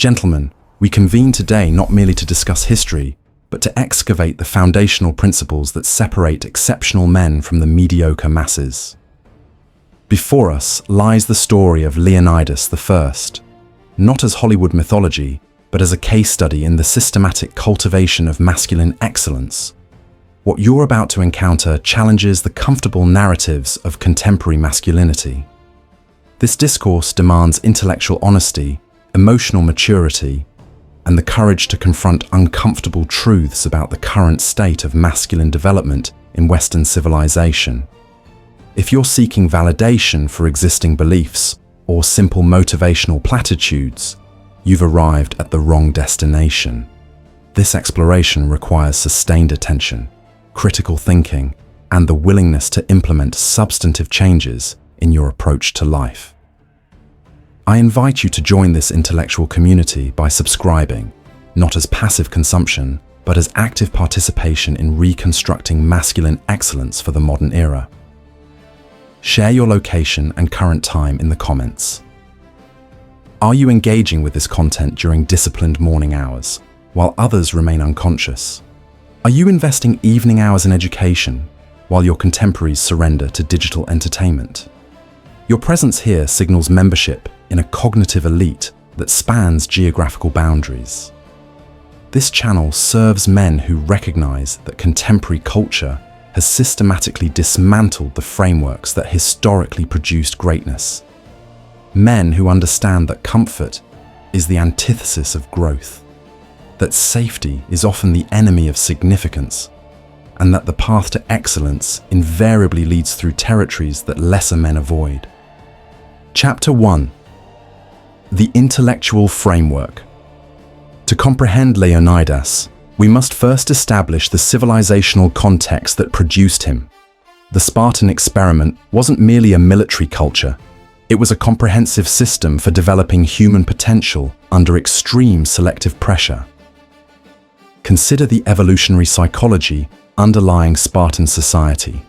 Gentlemen, we convene today not merely to discuss history, but to excavate the foundational principles that separate exceptional men from the mediocre masses. Before us lies the story of Leonidas I, not as Hollywood mythology, but as a case study in the systematic cultivation of masculine excellence. What you're about to encounter challenges the comfortable narratives of contemporary masculinity. This discourse demands intellectual honesty, emotional maturity, and the courage to confront uncomfortable truths about the current state of masculine development in Western civilization. If you're seeking validation for existing beliefs or simple motivational platitudes, you've arrived at the wrong destination. This exploration requires sustained attention, critical thinking, and the willingness to implement substantive changes in your approach to life. I invite you to join this intellectual community by subscribing, not as passive consumption, but as active participation in reconstructing masculine excellence for the modern era. Share your location and current time in the comments. Are you engaging with this content during disciplined morning hours, while others remain unconscious? Are you investing evening hours in education, while your contemporaries surrender to digital entertainment? Your presence here signals membership in a cognitive elite that spans geographical boundaries. This channel serves men who recognize that contemporary culture has systematically dismantled the frameworks that historically produced greatness. Men who understand that comfort is the antithesis of growth, that safety is often the enemy of significance, and that the path to excellence invariably leads through territories that lesser men avoid. Chapter 1. The Intellectual Framework. To comprehend Leonidas, we must first establish the civilizational context that produced him. The Spartan experiment wasn't merely a military culture. It was a comprehensive system for developing human potential under extreme selective pressure. Consider the evolutionary psychology underlying Spartan society.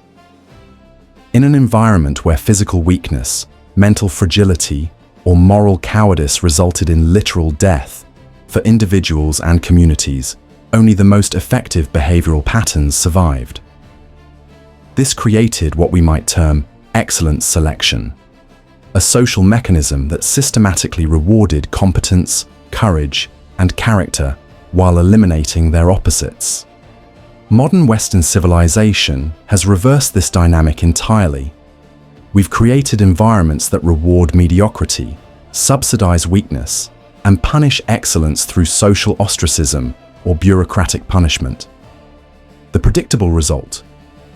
In an environment where physical weakness, mental fragility, or moral cowardice resulted in literal death, for individuals and communities, only the most effective behavioral patterns survived. This created what we might term excellence selection, a social mechanism that systematically rewarded competence, courage, and character while eliminating their opposites. Modern Western civilization has reversed this dynamic entirely. We've created environments that reward mediocrity, subsidize weakness, and punish excellence through social ostracism or bureaucratic punishment. The predictable result: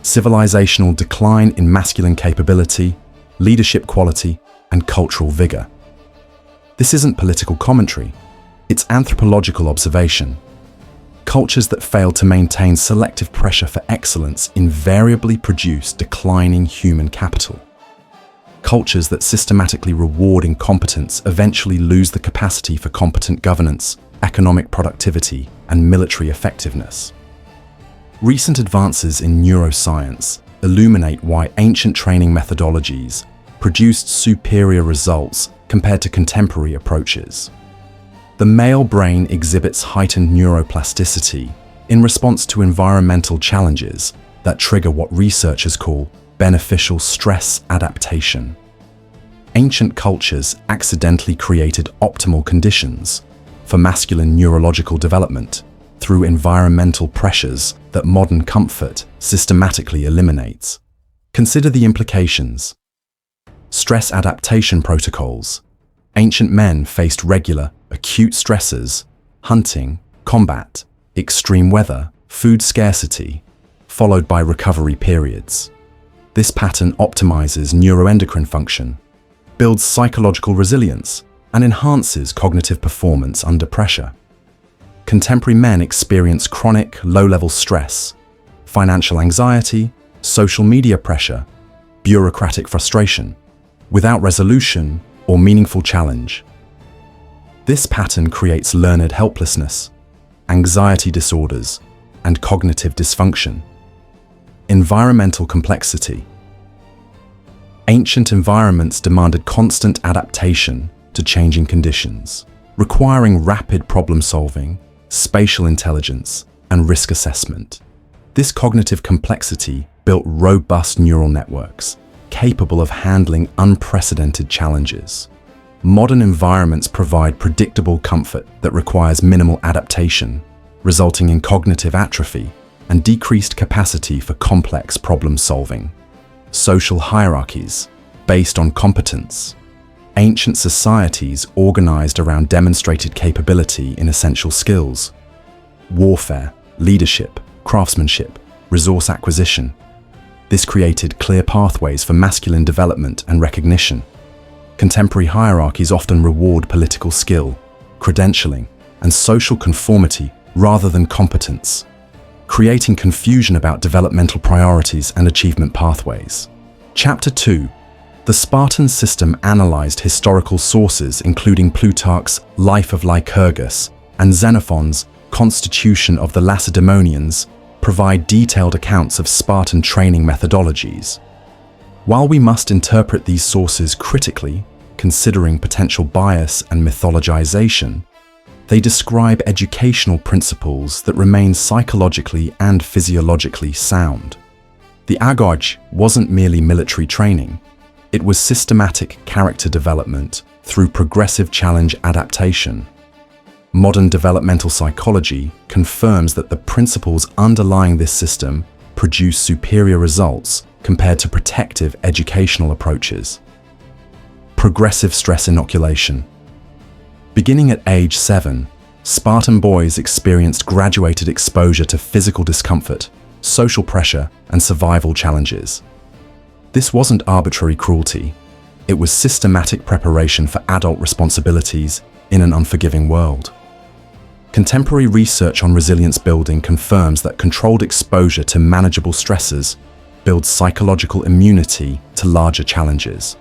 civilizational decline in masculine capability, leadership quality, and cultural vigor. This isn't political commentary, it's anthropological observation. Cultures that fail to maintain selective pressure for excellence invariably produce declining human capital. Cultures that systematically reward incompetence eventually lose the capacity for competent governance, economic productivity, and military effectiveness. Recent advances in neuroscience illuminate why ancient training methodologies produced superior results compared to contemporary approaches. The male brain exhibits heightened neuroplasticity in response to environmental challenges that trigger what researchers call beneficial stress adaptation. Ancient cultures accidentally created optimal conditions for masculine neurological development through environmental pressures that modern comfort systematically eliminates. Consider the implications. Stress adaptation protocols. Ancient men faced regular, acute stressors: hunting, combat, extreme weather, food scarcity, followed by recovery periods. This pattern optimizes neuroendocrine function, builds psychological resilience, and enhances cognitive performance under pressure. Contemporary men experience chronic, low-level stress, financial anxiety, social media pressure, bureaucratic frustration, without resolution or meaningful challenge. This pattern creates learned helplessness, anxiety disorders, and cognitive dysfunction. Environmental complexity. Ancient environments demanded constant adaptation to changing conditions. requiring rapid problem-solving, spatial intelligence, and risk assessment. This cognitive complexity built robust neural networks, capable of handling unprecedented challenges. Modern environments provide predictable comfort that requires minimal adaptation, resulting in cognitive atrophy and decreased capacity for complex problem-solving. Social hierarchies, based on competence. Ancient societies organized around demonstrated capability in essential skills. Warfare, leadership, craftsmanship, resource acquisition. This created clear pathways for masculine development and recognition. Contemporary hierarchies often reward political skill, credentialing, and social conformity rather than competence, creating confusion about developmental priorities and achievement pathways. Chapter 2. The Spartan system analyzed historical sources including Plutarch's Life of Lycurgus and Xenophon's Constitution of the Lacedaemonians provide detailed accounts of Spartan training methodologies. While we must interpret these sources critically, considering potential bias and mythologization, they describe educational principles that remain psychologically and physiologically sound. The agoj wasn't merely military training, it was systematic character development through progressive challenge adaptation. Modern developmental psychology confirms that the principles underlying this system produce superior results compared to protective educational approaches. Progressive stress inoculation. Beginning at age 7, Spartan boys experienced graduated exposure to physical discomfort, social pressure, and survival challenges. This wasn't arbitrary cruelty, it was systematic preparation for adult responsibilities in an unforgiving world. Contemporary research on resilience building confirms that controlled exposure to manageable stressors builds psychological immunity to larger challenges.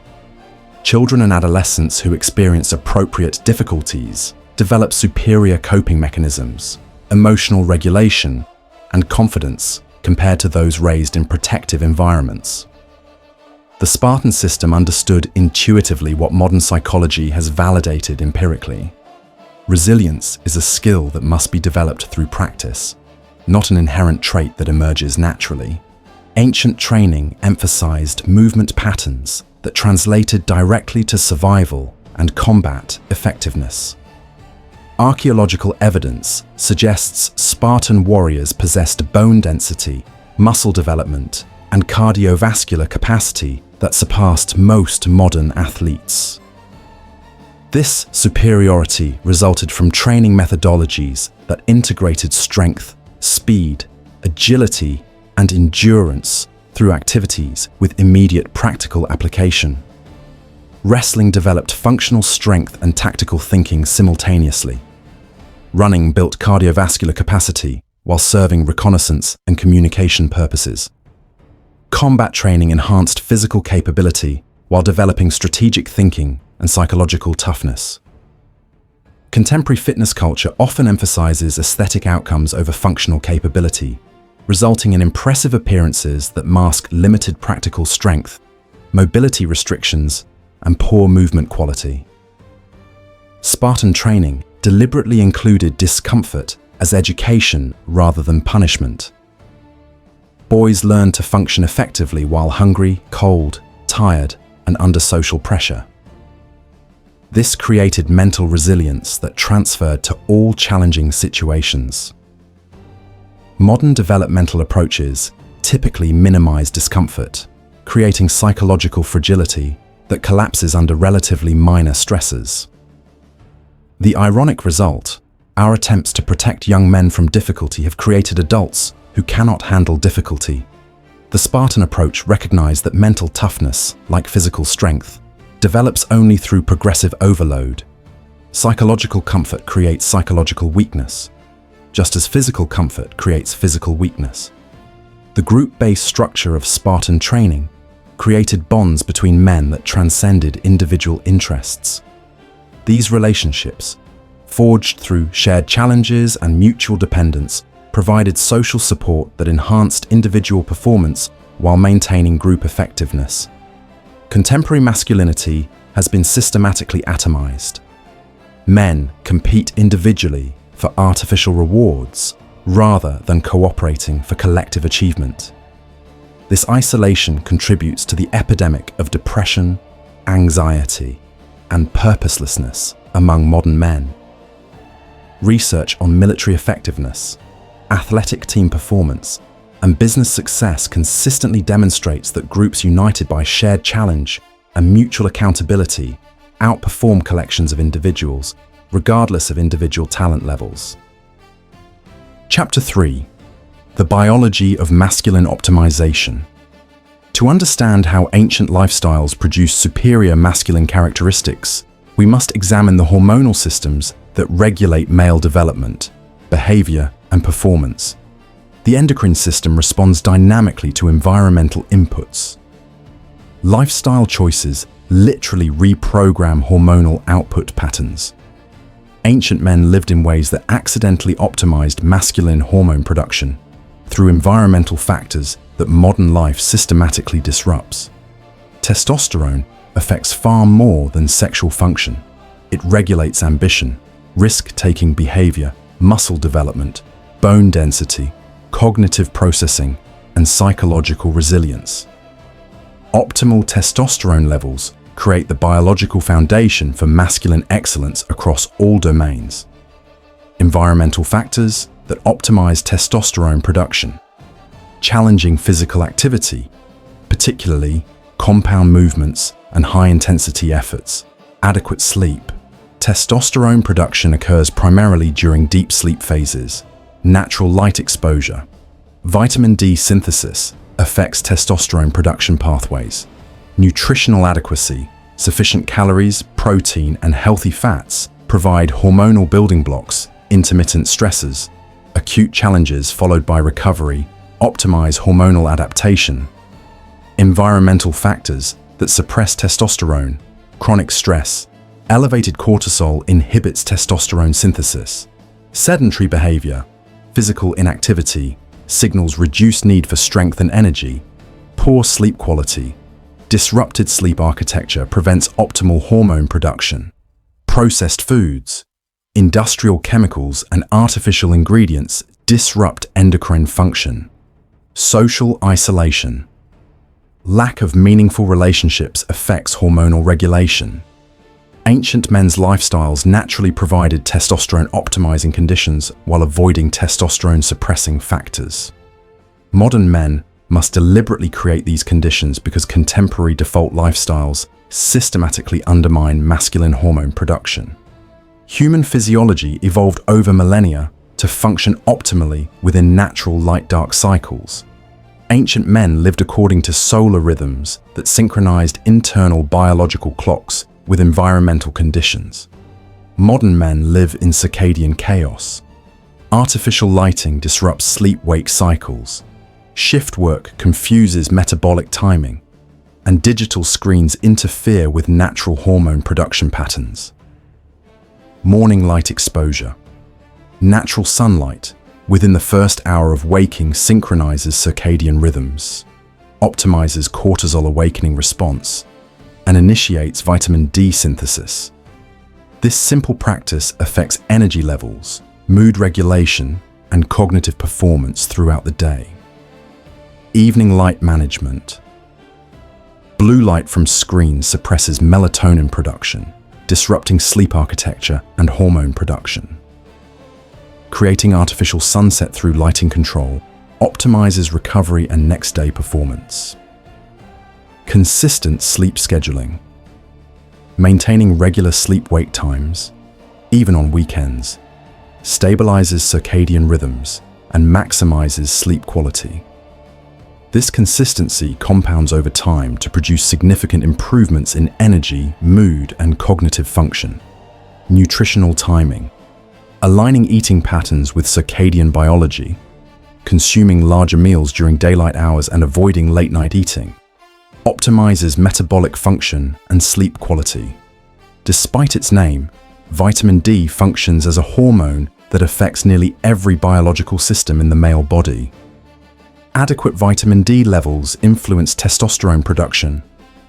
Children and adolescents who experience appropriate difficulties develop superior coping mechanisms, emotional regulation, and confidence compared to those raised in protective environments. The Spartan system understood intuitively what modern psychology has validated empirically. Resilience is a skill that must be developed through practice, not an inherent trait that emerges naturally. Ancient training emphasized movement patterns that translated directly to survival and combat effectiveness. Archaeological evidence suggests Spartan warriors possessed bone density, muscle development, and cardiovascular capacity that surpassed most modern athletes. This superiority resulted from training methodologies that integrated strength, speed, agility, and endurance through activities with immediate practical application. Wrestling developed functional strength and tactical thinking simultaneously. Running built cardiovascular capacity while serving reconnaissance and communication purposes. Combat training enhanced physical capability while developing strategic thinking and psychological toughness. Contemporary fitness culture often emphasizes aesthetic outcomes over functional capability, resulting in impressive appearances that mask limited practical strength, mobility restrictions, and poor movement quality. Spartan training deliberately included discomfort as education rather than punishment. Boys learned to function effectively while hungry, cold, tired, and under social pressure. This created mental resilience that transferred to all challenging situations. Modern developmental approaches typically minimize discomfort, creating psychological fragility that collapses under relatively minor stresses. The ironic result, our attempts to protect young men from difficulty have created adults who cannot handle difficulty. The Spartan approach recognized that mental toughness, like physical strength, develops only through progressive overload. Psychological comfort creates psychological weakness, just as physical comfort creates physical weakness. The group-based structure of Spartan training created bonds between men that transcended individual interests. These relationships, forged through shared challenges and mutual dependence, provided social support that enhanced individual performance while maintaining group effectiveness. Contemporary masculinity has been systematically atomized. Men compete individually for artificial rewards rather than cooperating for collective achievement. This isolation contributes to the epidemic of depression, anxiety, and purposelessness among modern men. Research on military effectiveness, athletic team performance, and business success consistently demonstrates that groups united by shared challenge and mutual accountability outperform collections of individuals, regardless of individual talent levels. Chapter 3: The Biology of Masculine Optimization. To understand how ancient lifestyles produce superior masculine characteristics, we must examine the hormonal systems that regulate male development, behavior, and performance. The endocrine system responds dynamically to environmental inputs. Lifestyle choices literally reprogram hormonal output patterns. Ancient men lived in ways that accidentally optimized masculine hormone production through environmental factors that modern life systematically disrupts. Testosterone affects far more than sexual function. It regulates ambition, risk-taking behavior, muscle development, bone density, cognitive processing, and psychological resilience. Optimal testosterone levels create the biological foundation for masculine excellence across all domains. Environmental factors that optimize testosterone production. Challenging physical activity, particularly compound movements and high-intensity efforts. Adequate sleep. Testosterone production occurs primarily during deep sleep phases. Natural light exposure. Vitamin D synthesis affects testosterone production pathways. Nutritional adequacy. Sufficient calories, protein, and healthy fats provide hormonal building blocks. Intermittent stressors. Acute challenges followed by recovery optimize hormonal adaptation. Environmental factors that suppress testosterone. Chronic stress. Elevated cortisol inhibits testosterone synthesis. Sedentary behavior. Physical inactivity signals reduced need for strength and energy. Poor sleep quality. Disrupted sleep architecture prevents optimal hormone production. Processed foods. Industrial chemicals and artificial ingredients disrupt endocrine function. Social isolation. Lack of meaningful relationships affects hormonal regulation. Ancient men's lifestyles naturally provided testosterone-optimizing conditions while avoiding testosterone-suppressing factors. Modern men must deliberately create these conditions because contemporary default lifestyles systematically undermine masculine hormone production. Human physiology evolved over millennia to function optimally within natural light-dark cycles. Ancient men lived according to solar rhythms that synchronized internal biological clocks with environmental conditions. Modern men live in circadian chaos. Artificial lighting disrupts sleep-wake cycles. Shift work confuses metabolic timing, and digital screens interfere with natural hormone production patterns. Morning light exposure. Natural sunlight within the first hour of waking synchronizes circadian rhythms, optimizes cortisol awakening response, and initiates vitamin D synthesis. This simple practice affects energy levels, mood regulation, and cognitive performance throughout the day. Evening light management. Blue light from screens suppresses melatonin production, disrupting sleep architecture and hormone production. Creating artificial sunset through lighting control optimizes recovery and next-day performance. Consistent sleep scheduling. Maintaining regular sleep-wake times, even on weekends, stabilizes circadian rhythms and maximizes sleep quality. This consistency compounds over time to produce significant improvements in energy, mood, and cognitive function. Nutritional timing. Aligning eating patterns with circadian biology, consuming larger meals during daylight hours and avoiding late-night eating, optimizes metabolic function and sleep quality. Despite its name, vitamin D functions as a hormone that affects nearly every biological system in the male body. Adequate vitamin D levels influence testosterone production,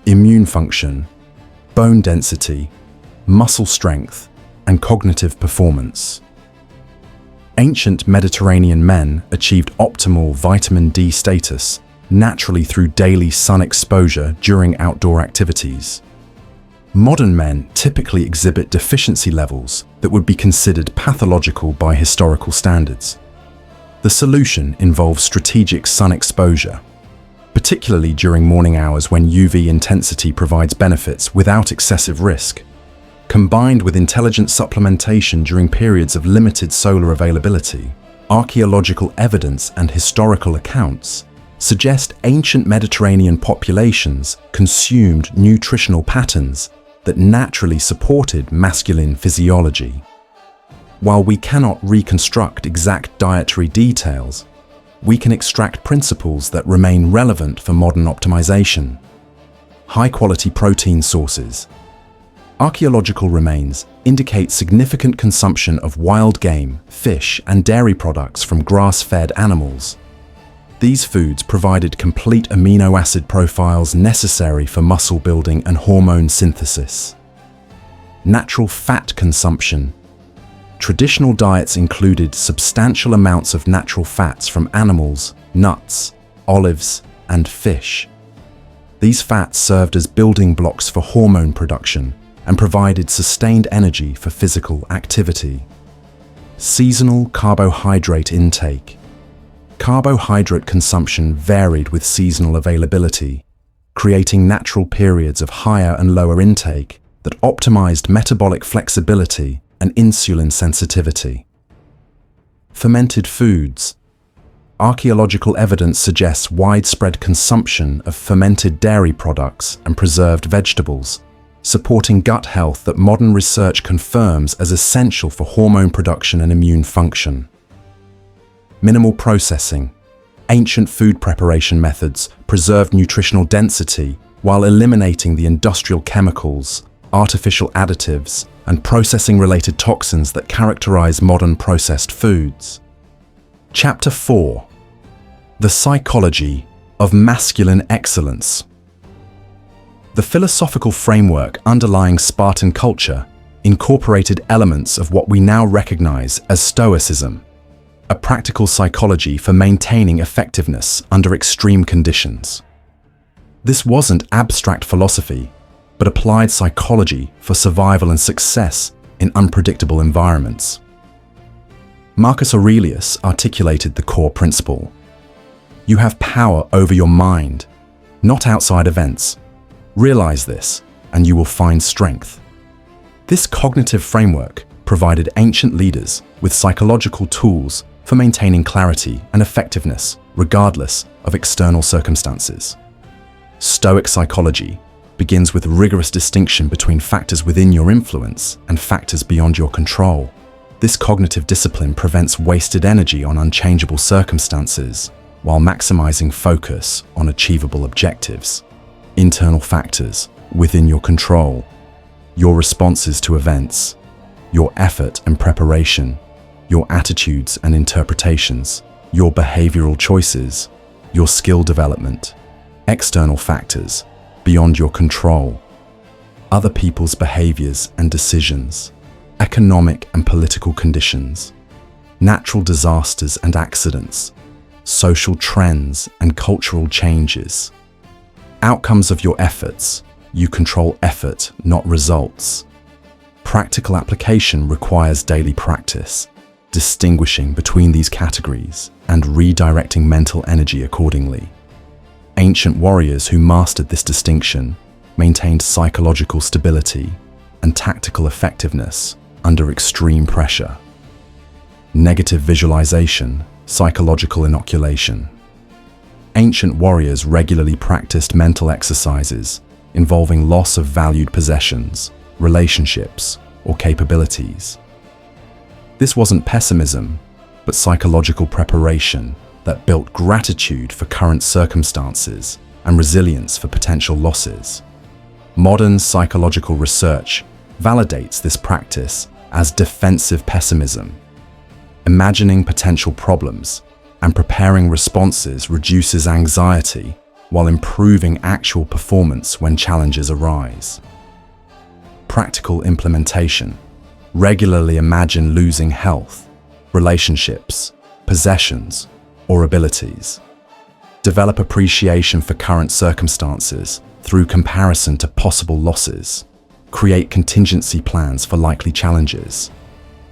immune function, bone density, muscle strength, and cognitive performance. Ancient Mediterranean men achieved optimal vitamin D status naturally through daily sun exposure during outdoor activities. Modern men typically exhibit deficiency levels that would be considered pathological by historical standards. The solution involves strategic sun exposure, particularly during morning hours when UV intensity provides benefits without excessive risk, combined with intelligent supplementation during periods of limited solar availability. Archaeological evidence and historical accounts suggest ancient Mediterranean populations consumed nutritional patterns that naturally supported masculine physiology. While we cannot reconstruct exact dietary details, we can extract principles that remain relevant for modern optimization. High-quality protein sources. Archaeological remains indicate significant consumption of wild game, fish, and dairy products from grass-fed animals. These foods provided complete amino acid profiles necessary for muscle building and hormone synthesis. Natural fat consumption. Traditional diets included substantial amounts of natural fats from animals, nuts, olives, and fish. These fats served as building blocks for hormone production and provided sustained energy for physical activity. Seasonal carbohydrate intake. Carbohydrate consumption varied with seasonal availability, creating natural periods of higher and lower intake that optimized metabolic flexibility and insulin sensitivity. Fermented foods. Archaeological evidence suggests widespread consumption of fermented dairy products and preserved vegetables, supporting gut health that modern research confirms as essential for hormone production and immune function. Minimal processing. Ancient food preparation methods preserved nutritional density while eliminating the industrial chemicals, artificial additives, and processing-related toxins that characterize modern processed foods. Chapter 4. The Psychology of Masculine Excellence. The philosophical framework underlying Spartan culture incorporated elements of what we now recognize as Stoicism, a practical psychology for maintaining effectiveness under extreme conditions. This wasn't abstract philosophy, but applied psychology for survival and success in unpredictable environments. Marcus Aurelius articulated the core principle: you have power over your mind, not outside events. Realize this, and you will find strength. This cognitive framework provided ancient leaders with psychological tools for maintaining clarity and effectiveness regardless of external circumstances. Stoic psychology begins with rigorous distinction between factors within your influence and factors beyond your control. This cognitive discipline prevents wasted energy on unchangeable circumstances while maximizing focus on achievable objectives. Internal factors within your control, your responses to events, your effort and preparation, your attitudes and interpretations, your behavioral choices, your skill development. External factors beyond your control, other people's behaviors and decisions, economic and political conditions, natural disasters and accidents, social trends and cultural changes. Outcomes of your efforts. You control effort, not results. Practical application requires daily practice, distinguishing between these categories and redirecting mental energy accordingly. Ancient warriors who mastered this distinction maintained psychological stability and tactical effectiveness under extreme pressure. Negative visualization, psychological inoculation. Ancient warriors regularly practiced mental exercises involving loss of valued possessions, relationships, or capabilities. This wasn't pessimism, but psychological preparation that built gratitude for current circumstances and resilience for potential losses. Modern psychological research validates this practice as defensive pessimism. Imagining potential problems and preparing responses reduces anxiety while improving actual performance when challenges arise. Practical implementation. regularly imagine losing health, relationships, possessions, or abilities. Develop appreciation for current circumstances through comparison to possible losses. Create contingency plans for likely challenges.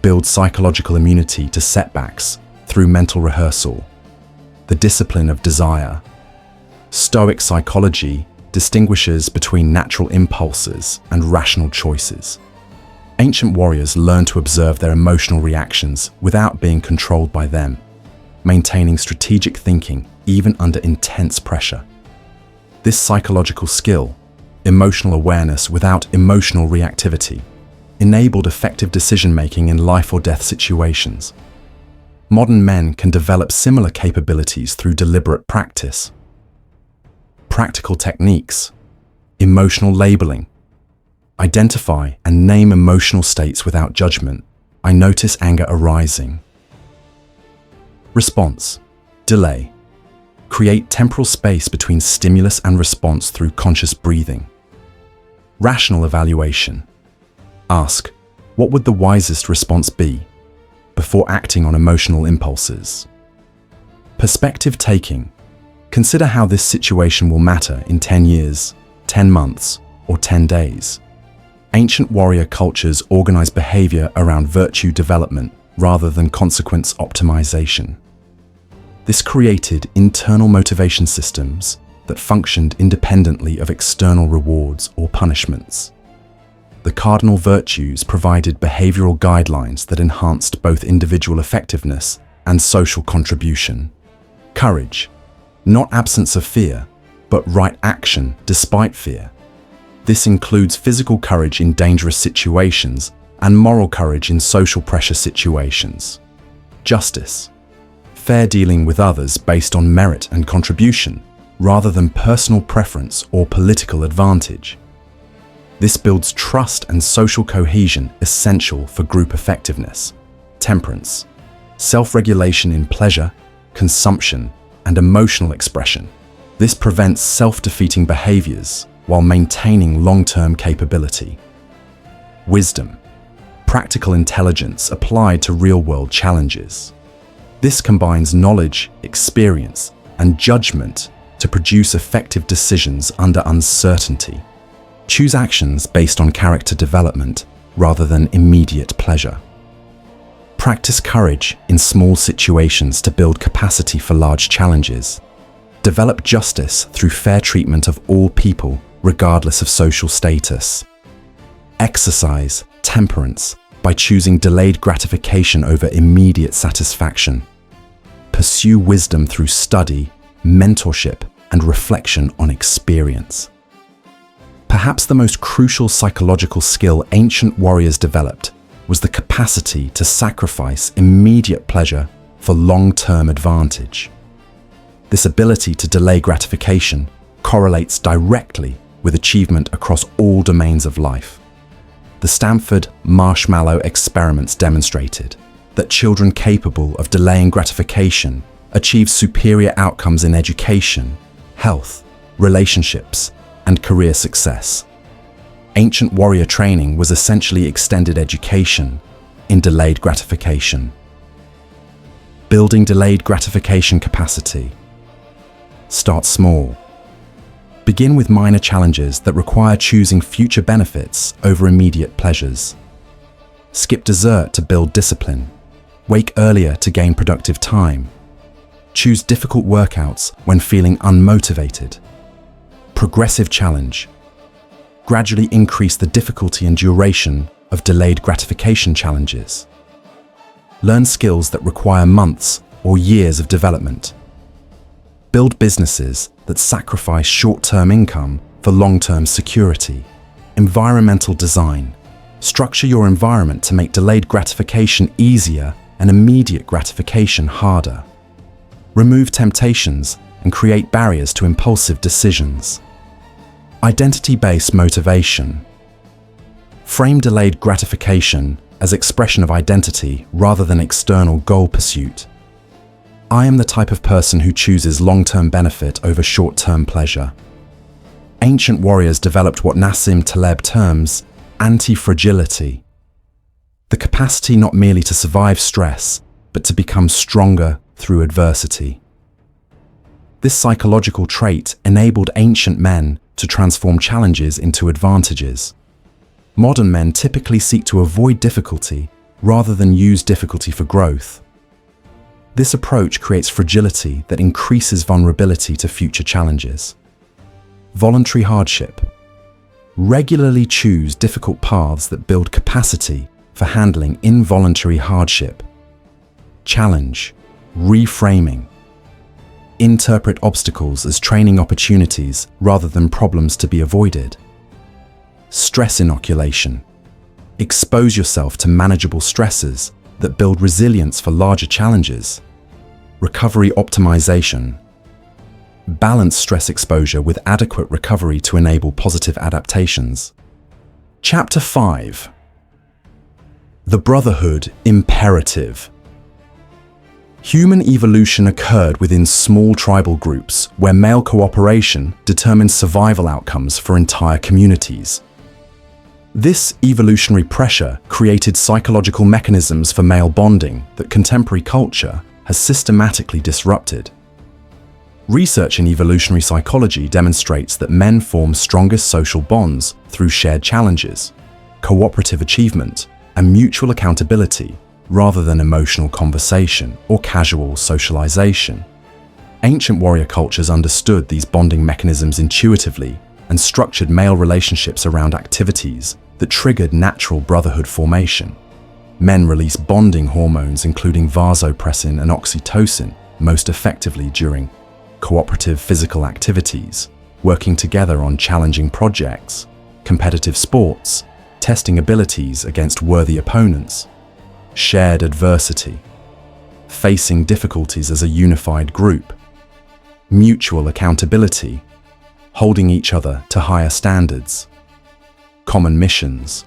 Build psychological immunity to setbacks through mental rehearsal. The discipline of desire. Stoic psychology distinguishes between natural impulses and rational choices. Ancient warriors learned to observe their emotional reactions without being controlled by them, maintaining strategic thinking even under intense pressure. This psychological skill, emotional awareness without emotional reactivity, enabled effective decision-making in life or death situations. Modern men can develop similar capabilities through deliberate practice. Practical techniques, emotional labeling. Identify and name emotional states without judgment. I notice anger arising. Response, delay. Create temporal space between stimulus and response through conscious breathing. Rational evaluation. Ask, what would the wisest response be, before acting on emotional impulses. Perspective taking. Consider how this situation will matter in 10 years, 10 months, or 10 days. Ancient warrior cultures organize behavior around virtue development rather than consequence optimization. This created internal motivation systems that functioned independently of external rewards or punishments. The cardinal virtues provided behavioral guidelines that enhanced both individual effectiveness and social contribution. Courage, not absence of fear, but right action despite fear. This includes physical courage in dangerous situations and moral courage in social pressure situations. Justice, fair dealing with others based on merit and contribution, rather than personal preference or political advantage. This builds trust and social cohesion essential for group effectiveness. Temperance, self-regulation in pleasure, consumption, and emotional expression. This prevents self-defeating behaviors while maintaining long-term capability. Wisdom, practical intelligence applied to real-world challenges. This combines knowledge, experience, and judgment to produce effective decisions under uncertainty. Choose actions based on character development rather than immediate pleasure. Practice courage in small situations to build capacity for large challenges. Develop justice through fair treatment of all people, regardless of social status. Exercise temperance by choosing delayed gratification over immediate satisfaction. Pursue wisdom through study, mentorship, and reflection on experience. Perhaps the most crucial psychological skill ancient warriors developed was the capacity to sacrifice immediate pleasure for long-term advantage. This ability to delay gratification correlates directly with achievement across all domains of life. The Stanford marshmallow experiments demonstrated that children capable of delaying gratification achieve superior outcomes in education, health, relationships, and career success. Ancient warrior training was essentially extended education in delayed gratification. Building delayed gratification capacity. Start small. Begin with minor challenges that require choosing future benefits over immediate pleasures. Skip dessert to build discipline. Wake earlier to gain productive time. Choose difficult workouts when feeling unmotivated. Progressive challenge. Gradually increase the difficulty and duration of delayed gratification challenges. Learn skills that require months or years of development. Build businesses that sacrifice short-term income for long-term security. Environmental design. Structure your environment to make delayed gratification easier and immediate gratification harder. Remove temptations and create barriers to impulsive decisions. Identity-based motivation. Frame delayed gratification as expression of identity rather than external goal pursuit. I am the type of person who chooses long-term benefit over short-term pleasure. Ancient warriors developed what Nassim Taleb terms anti-fragility. The capacity not merely to survive stress, but to become stronger through adversity. This psychological trait enabled ancient men to transform challenges into advantages. Modern men typically seek to avoid difficulty rather than use difficulty for growth. This approach creates fragility that increases vulnerability to future challenges. Voluntary hardship. Regularly choose difficult paths that build capacity for handling involuntary hardship. Challenge. Reframing. Interpret obstacles as training opportunities rather than problems to be avoided. Stress inoculation. Expose yourself to manageable stresses that build resilience for larger challenges. Recovery optimization. Balance stress exposure with adequate recovery to enable positive adaptations. Chapter 5. The Brotherhood Imperative. Human evolution occurred within small tribal groups where male cooperation determined survival outcomes for entire communities. This evolutionary pressure created psychological mechanisms for male bonding that contemporary culture has systematically disrupted. Research in evolutionary psychology demonstrates that men form strongest social bonds through shared challenges, cooperative achievement, and mutual accountability, rather than emotional conversation or casual socialization. Ancient warrior cultures understood these bonding mechanisms intuitively and structured male relationships around activities that triggered natural brotherhood formation. Men release bonding hormones including vasopressin and oxytocin most effectively during cooperative physical activities, working together on challenging projects, competitive sports, testing abilities against worthy opponents. Shared adversity. Facing difficulties as a unified group. Mutual accountability. Holding each other to higher standards. Common missions.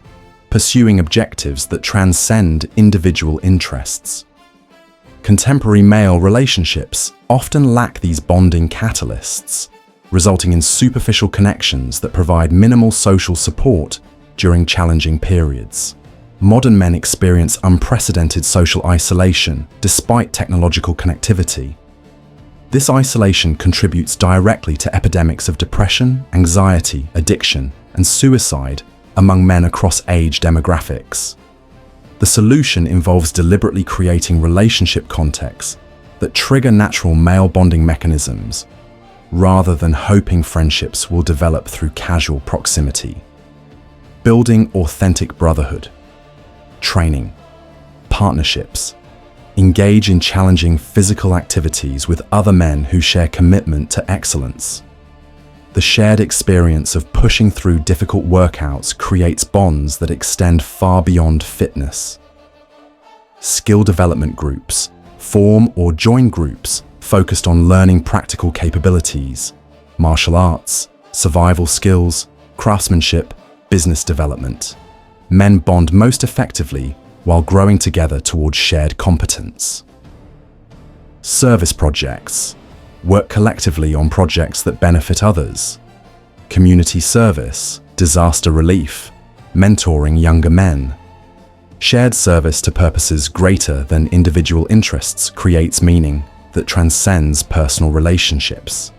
Pursuing objectives that transcend individual interests. Contemporary male relationships often lack these bonding catalysts, resulting in superficial connections that provide minimal social support during challenging periods. Modern men experience unprecedented social isolation despite technological connectivity. This isolation contributes directly to epidemics of depression, anxiety, addiction, and suicide among men across age demographics. The solution involves deliberately creating relationship contexts that trigger natural male bonding mechanisms, rather than hoping friendships will develop through casual proximity. Building authentic brotherhood. Training. Partnerships. Engage in challenging physical activities with other men who share commitment to excellence. The shared experience of pushing through difficult workouts creates bonds that extend far beyond fitness. Skill development groups. Form or join groups focused on learning practical capabilities, martial arts, survival skills, craftsmanship, business development. Men bond most effectively while growing together towards shared competence. Service projects. Work collectively on projects that benefit others. Community service, disaster relief, mentoring younger men. Shared service to purposes greater than individual interests creates meaning that transcends personal relationships.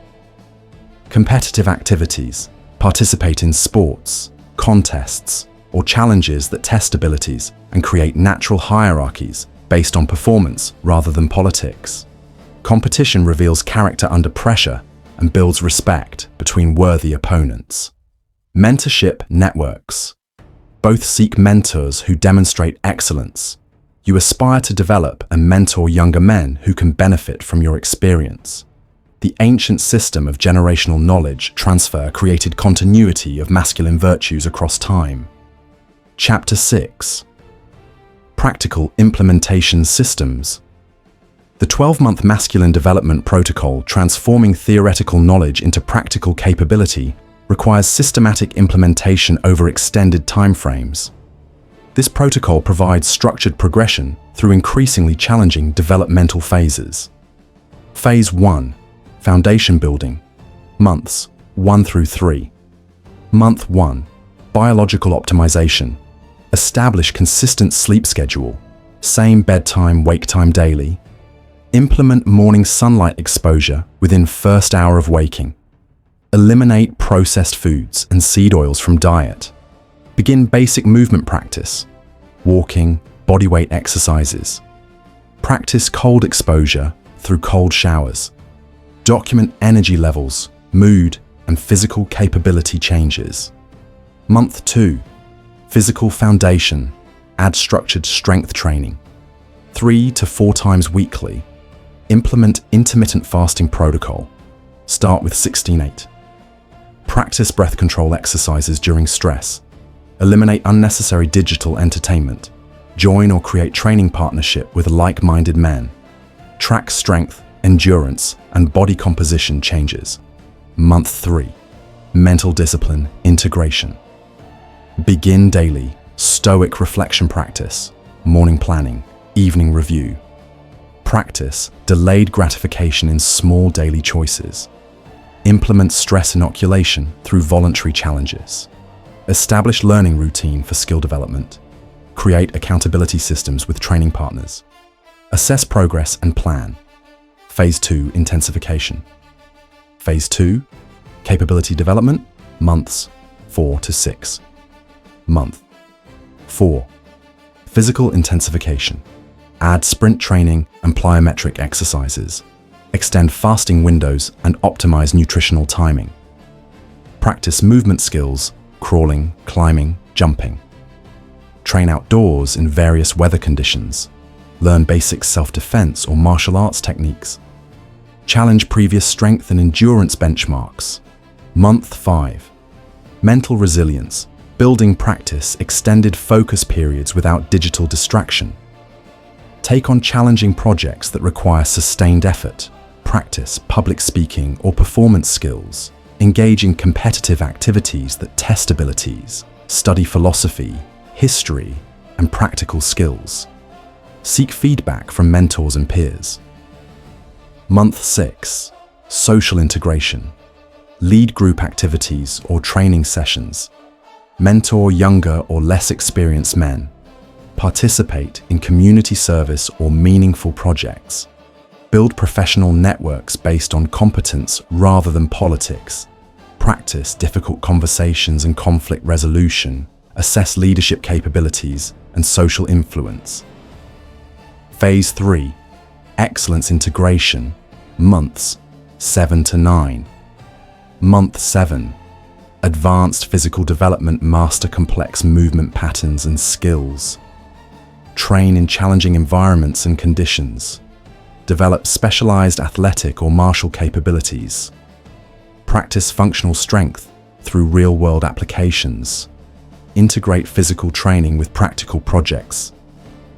Competitive activities. Participate in sports, contests, or challenges that test abilities and create natural hierarchies based on performance rather than politics. Competition reveals character under pressure and builds respect between worthy opponents. Mentorship networks. Both seek mentors who demonstrate excellence. You aspire to develop and mentor younger men who can benefit from your experience. The ancient system of generational knowledge transfer created continuity of masculine virtues across time. Chapter 6. Practical implementation systems. The 12-month masculine development protocol transforming theoretical knowledge into practical capability requires systematic implementation over extended timeframes. This protocol provides structured progression through increasingly challenging developmental phases. Phase 1. Foundation building. Months 1 through 3. Month 1. Biological optimization. Establish consistent sleep schedule, same bedtime, wake time daily. Implement morning sunlight exposure within first hour of waking. Eliminate processed foods and seed oils from diet. Begin basic movement practice, walking, bodyweight exercises. Practice cold exposure through cold showers. Document energy levels, mood, and physical capability changes. Month 2. Physical foundation. Add structured strength training. 3 to 4 times weekly. Implement intermittent fasting protocol. Start with 16-8. Practice breath control exercises during stress. Eliminate unnecessary digital entertainment. Join or create training partnership with like-minded men. Track strength, endurance, and body composition changes. Month 3. Mental discipline integration. Begin daily, stoic reflection practice, morning planning, evening review. Practice delayed gratification in small daily choices. Implement stress inoculation through voluntary challenges. Establish learning routine for skill development. Create accountability systems with training partners. Assess progress and plan. Phase 2, intensification. Phase 2, capability development, months 4 to 6. Month 4, physical intensification. Add sprint training and plyometric exercises. Extend fasting windows and optimize nutritional timing. Practice movement skills, crawling, climbing, jumping. Train outdoors in various weather conditions. Learn basic self-defense or martial arts techniques. Challenge previous strength and endurance benchmarks. Month 5. Mental resilience. Building practice extended focus periods without digital distraction. Take on challenging projects that require sustained effort. Practice public speaking or performance skills. Engage in competitive activities that test abilities. Study philosophy, history, and practical skills. Seek feedback from mentors and peers. Month 6. Social integration. Lead group activities or training sessions. Mentor younger or less experienced men. Participate in community service or meaningful projects. Build professional networks based on competence rather than politics. Practice difficult conversations and conflict resolution. Assess leadership capabilities and social influence. Phase 3. Excellence integration. Months 7 to 9. Month 7. Advanced physical development. Master complex movement patterns and skills. Train in challenging environments and conditions. Develop specialized athletic or martial capabilities. Practice functional strength through real-world applications. Integrate physical training with practical projects.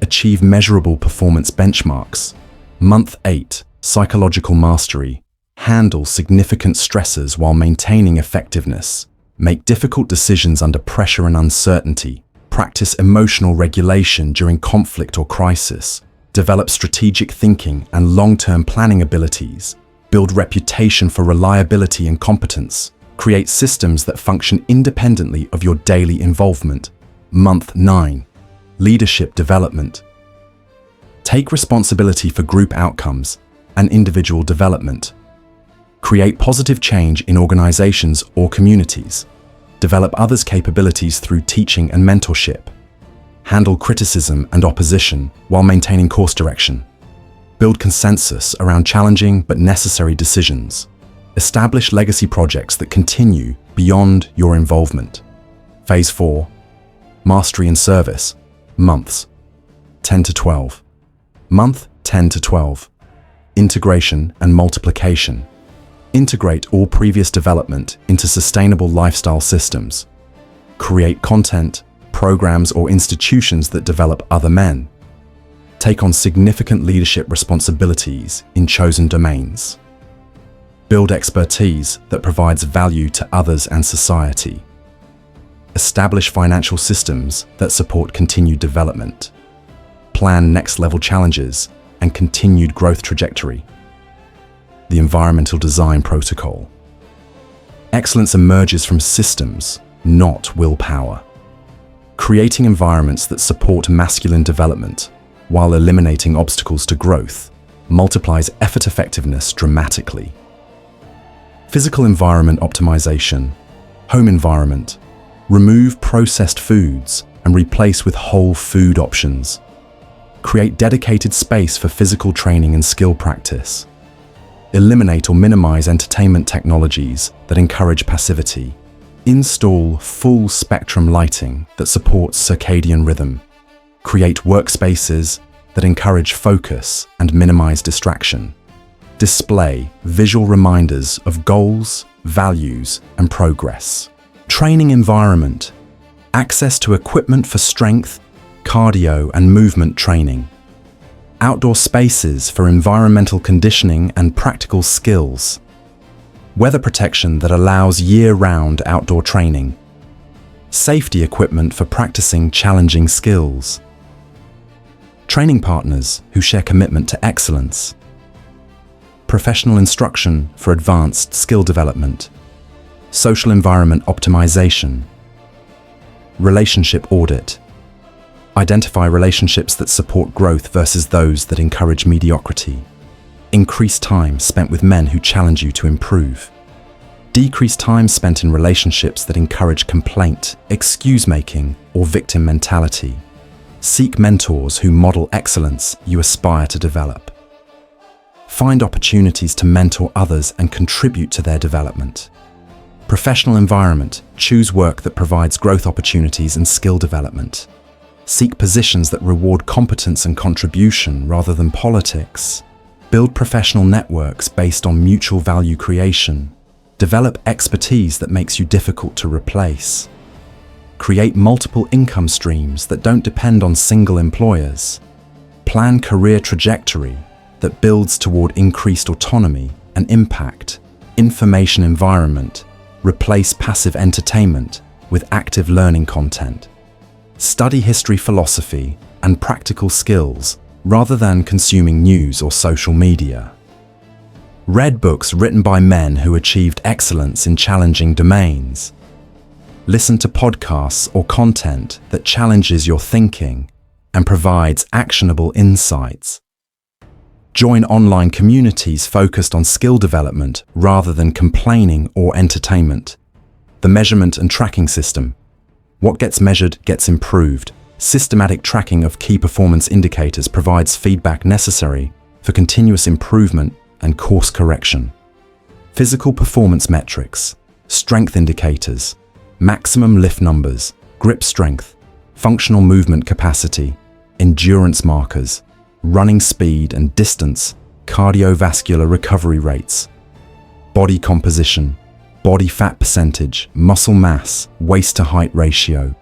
Achieve measurable performance benchmarks. Month 8. Psychological mastery. Handle significant stressors while maintaining effectiveness. Make difficult decisions under pressure and uncertainty. Practice emotional regulation during conflict or crisis. Develop strategic thinking and long-term planning abilities. Build reputation for reliability and competence. Create systems that function independently of your daily involvement. Month 9. Leadership development. Take responsibility for group outcomes and individual development. Create positive change in organizations or communities. Develop others' capabilities through teaching and mentorship. Handle criticism and opposition while maintaining course direction. Build consensus around challenging but necessary decisions. Establish legacy projects that continue beyond your involvement. Phase 4. Mastery and service. Months 10 to 12. Month 10 to 12. Integration and multiplication. Integrate all previous development into sustainable lifestyle systems. Create content, programs, or institutions that develop other men. Take on significant leadership responsibilities in chosen domains. Build expertise that provides value to others and society. Establish financial systems that support continued development. Plan next-level challenges and continued growth trajectory. The environmental design protocol. Excellence emerges from systems, not willpower. Creating environments that support masculine development while eliminating obstacles to growth multiplies effort effectiveness dramatically. Physical environment optimization, home environment. Remove processed foods and replace with whole food options. Create dedicated space for physical training and skill practice. Eliminate or minimize entertainment technologies that encourage passivity. Install full spectrum lighting that supports circadian rhythm. Create workspaces that encourage focus and minimize distraction. Display visual reminders of goals, values, and progress. Training environment. Access to equipment for strength, cardio, and movement training. Outdoor spaces for environmental conditioning and practical skills. Weather protection that allows year-round outdoor training. Safety equipment for practicing challenging skills. Training partners who share commitment to excellence. Professional instruction for advanced skill development. Social environment optimization. Relationship audit. Identify relationships that support growth versus those that encourage mediocrity. Increase time spent with men who challenge you to improve. Decrease time spent in relationships that encourage complaint, excuse-making, or victim mentality. Seek mentors who model excellence you aspire to develop. Find opportunities to mentor others and contribute to their development. Professional environment. Choose work that provides growth opportunities and skill development. Seek positions that reward competence and contribution rather than politics. Build professional networks based on mutual value creation. Develop expertise that makes you difficult to replace. Create multiple income streams that don't depend on single employers. Plan career trajectory that builds toward increased autonomy and impact. Information environment. Replace passive entertainment with active learning content. Study history, philosophy, and practical skills rather than consuming news or social media. Read books written by men who achieved excellence in challenging domains. Listen to podcasts or content that challenges your thinking and provides actionable insights. Join online communities focused on skill development rather than complaining or entertainment. The measurement and tracking system. What gets measured gets improved. Systematic tracking of key performance indicators provides feedback necessary for continuous improvement and course correction. Physical performance metrics, strength indicators, maximum lift numbers, grip strength, functional movement capacity, endurance markers, running speed and distance, cardiovascular recovery rates, body composition, body fat percentage, muscle mass, waist to height ratio,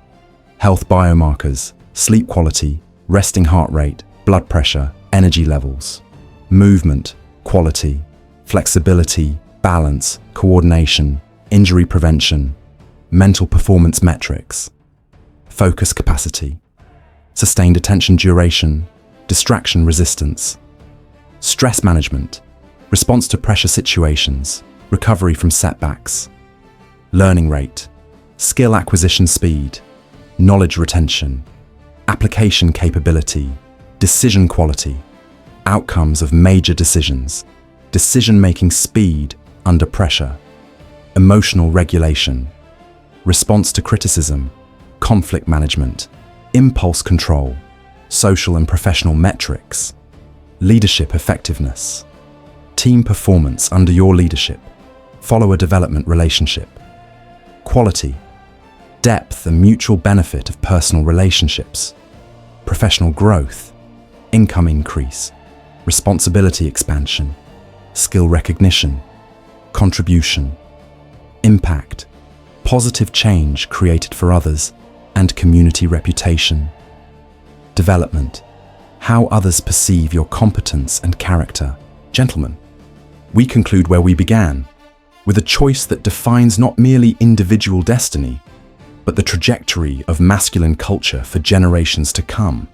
health biomarkers, sleep quality, resting heart rate, blood pressure, energy levels, movement, quality, flexibility, balance, coordination, injury prevention, mental performance metrics, focus capacity, sustained attention duration, distraction resistance, stress management, response to pressure situations, recovery from setbacks, learning rate, skill acquisition speed, knowledge retention, application capability, decision quality, outcomes of major decisions, decision-making speed under pressure, emotional regulation, response to criticism, conflict management, impulse control, social and professional metrics, leadership effectiveness, team performance under your leadership, follower development relationship, quality, depth and mutual benefit of personal relationships, professional growth, income increase, responsibility expansion, skill recognition, contribution, impact, positive change created for others, and community reputation. Development, how others perceive your competence and character. Gentlemen, we conclude where we began, with a choice that defines not merely individual destiny, but the trajectory of masculine culture for generations to come.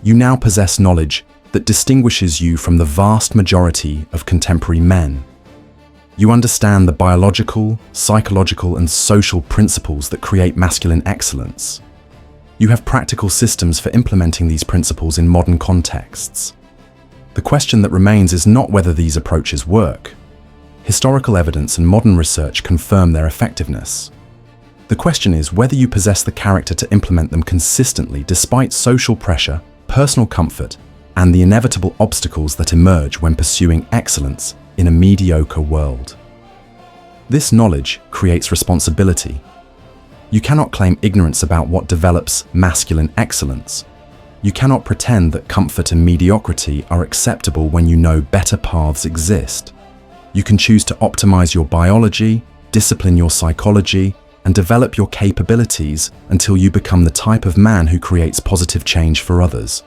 You now possess knowledge that distinguishes you from the vast majority of contemporary men. You understand the biological, psychological, and social principles that create masculine excellence. You have practical systems for implementing these principles in modern contexts. The question that remains is not whether these approaches work. Historical evidence and modern research confirm their effectiveness. The question is whether you possess the character to implement them consistently despite social pressure, personal comfort, and the inevitable obstacles that emerge when pursuing excellence in a mediocre world. This knowledge creates responsibility. You cannot claim ignorance about what develops masculine excellence. You cannot pretend that comfort and mediocrity are acceptable when you know better paths exist. You can choose to optimize your biology, discipline your psychology, and develop your capabilities until you become the type of man who creates positive change for others.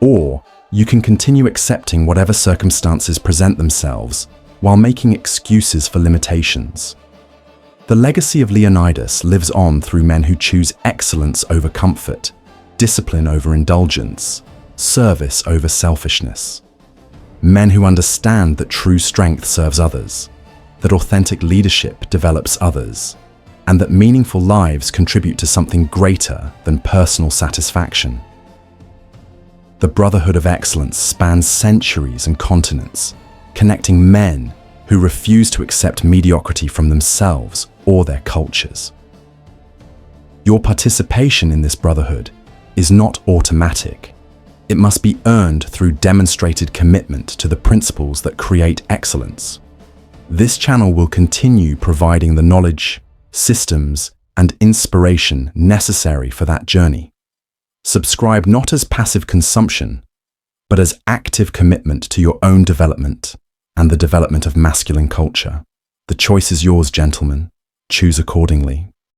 Or you can continue accepting whatever circumstances present themselves while making excuses for limitations. The legacy of Leonidas lives on through men who choose excellence over comfort, discipline over indulgence, service over selfishness. Men who understand that true strength serves others, that authentic leadership develops others, and that meaningful lives contribute to something greater than personal satisfaction. The brotherhood of excellence spans centuries and continents, connecting men who refuse to accept mediocrity from themselves or their cultures. Your participation in this brotherhood is not automatic. It must be earned through demonstrated commitment to the principles that create excellence. This channel will continue providing the knowledge, systems, and inspiration necessary for that journey. Subscribe not as passive consumption, but as active commitment to your own development and the development of masculine culture. The choice is yours, gentlemen. Choose accordingly.